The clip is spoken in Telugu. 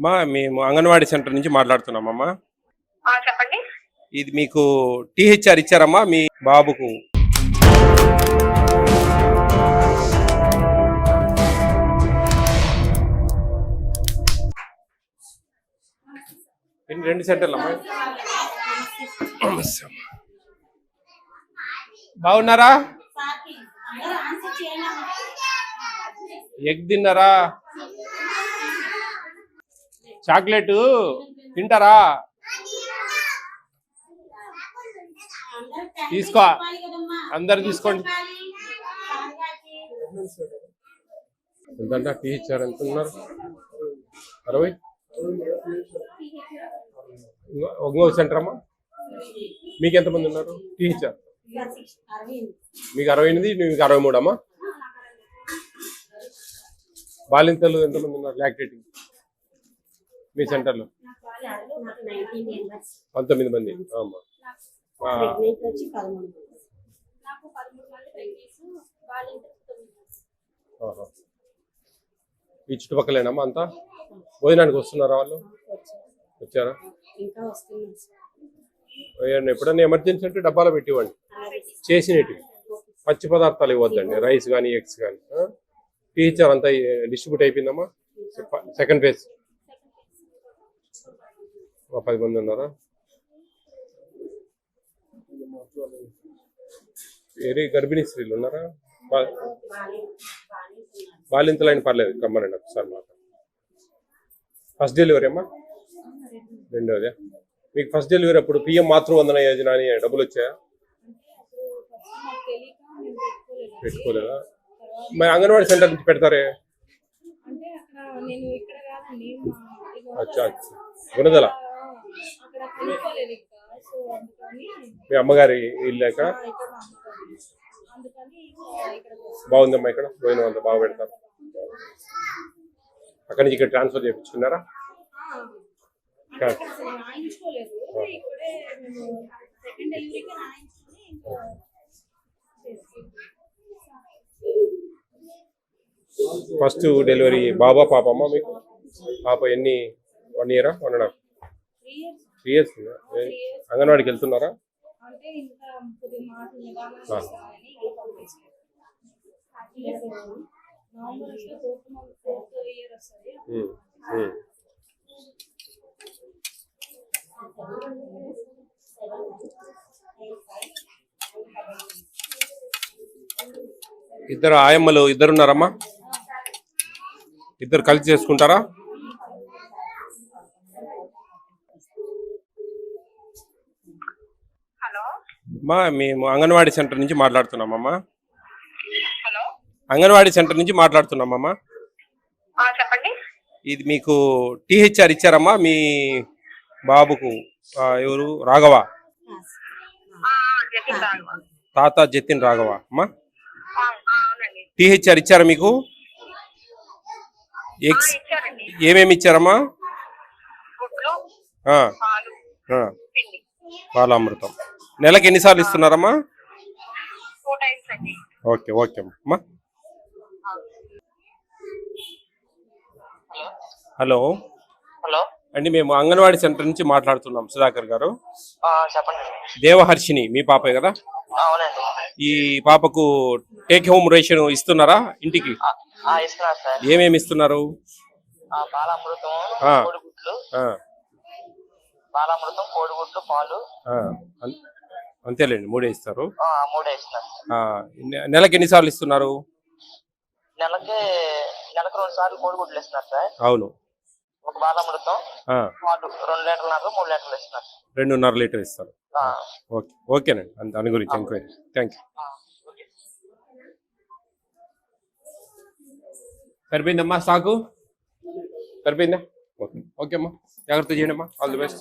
మేము అంగన్వాడీ సెంటర్ నుంచి మాట్లాడుతున్నామమ్మా. చెప్పండి. ఇది మీకు టీహెచ్ఆర్ ఇచ్చారమ్మా మీ బాబుకు? రెండు సెంటర్లు అమ్మా. బాగున్నారా? ఎగ్ తిన్నారా? చాక్లెట్ తింటారా? తీసుకో, అందరు తీసుకోండి. ఎంతంట టీచర్ ఎంత ఉన్నారు? 60. ఒంగోలు సెంటర్ అమ్మా. మీకు ఎంతమంది ఉన్నారు టీచర్? మీకు 68, మీకు 63 అమ్మా. బాలింతలు ఎంతమంది ఉన్నారు లాక్టేటింగ్ మీ సెంటర్లో? 19 మంది అమ్మా. ఈ చుట్టుపక్కలేనమ్మా అంతా? భోజనానికి వస్తున్నారా వాళ్ళు? వచ్చారా? ఎప్పుడన్నా ఎమర్జెన్సీ అంటే డబ్బాలో పెట్టివ్వండి. చేసినవి పచ్చి పదార్థాలు ఇవ్వద్దండి, రైస్ కానీ ఎగ్స్ కానీ. టీచర్ అంతా డిస్ట్రిబ్యూట్ అయిపోయిందమ్మా. సెకండ్ ఫేజ్ 10 మంది ఉన్నారా? వేరే గర్భిణీ స్త్రీలు ఉన్నారా? బాలింతలైన పర్లేదు, కమ్మనండి ఒకసారి మాట. ఫస్ట్ డెలివరీ అమ్మా? రెండోదే. మీకు ఫస్ట్ డెలివరీ అప్పుడు పిఎం మాతృవందన యోజన అని డబ్బులు వచ్చాయా? పెట్టుకోలేదా? మరి అంగన్వాడీ సెంటర్ నుంచి పెడతారే? అచ్చా అచ్చా. గుణదల మీ అమ్మగారి ఇల్లు ఎక్కడ? బాగుందమ్మా ఇక్కడ పోయిన అంతా బాగా పెడతారు. అక్కడి నుంచి ఇక్కడ ట్రాన్స్ఫర్ చేయించుకున్నారా? ఫస్ట్ డెలివరీ బాబా పాపమ్మా మీకు? పాప ఎన్ని? 1 year 1.5 years? అంగన్వాడికి వెళ్తున్నారా? ఇద్దరు ఆయమ్మలు ఇద్దరున్నారమ్మా? ఇద్దరు కలిసి చేసుకుంటారా? మేము అంగన్వాడీ సెంటర్ నుంచి మాట్లాడుతున్నామమ్మా. అంగన్వాడీ సెంటర్ నుంచి మాట్లాడుతున్నామమ్మా. చెప్పండి. ఇది మీకు టీహెచ్ఆర్ ఇచ్చారమ్మా మీ బాబుకు? ఎవరు? రాఘవ, తాత జతిన్ రాఘవ అమ్మా. టీహెచ్ఆర్ ఇచ్చారా మీకు? ఎగ్స్ ఏమేమి ఇచ్చారమ్మా? పాలామృతం. నెలకి ఎన్నిసార్లు ఇస్తున్నారమ్మా? ఓకే ఓకే అమ్మా. హలో అండి, మేము అంగన్వాడీ సెంటర్ నుంచి మాట్లాడుతున్నాం. సుధాకర్ గారు. దేవహర్షిని మీ పాపే కదా? ఈ పాపకు టేక్ హోమ్ రేషన్ ఇస్తున్నారా ఇంటికి? ఏమేమి ఇస్తున్నారు? కోడిగుడ్లు, పాలు. అంతేలేండి, 3 ఇస్తారు. నెలకి ఎన్నిసార్లు ఇస్తున్నారు? నెలకు 2 సార్లు కోడిగుడ్లు ఇస్తున్నారు సార్. అవును. ఒక బాలామృతం, 2 లీటర్లు 3 లీటర్లు ఇస్తున్నారు. 2.5 లీటర్ ఇస్తారు. ఓకే ఓకేనండి, దాని గురించి ఎంక్వైరీ. Thank you. సరిపోయిందమ్మా? స్టాకు సరిపోయిందా? ఓకే ఓకే అమ్మా, జాగ్రత్త చేయండి అమ్మా. All the best.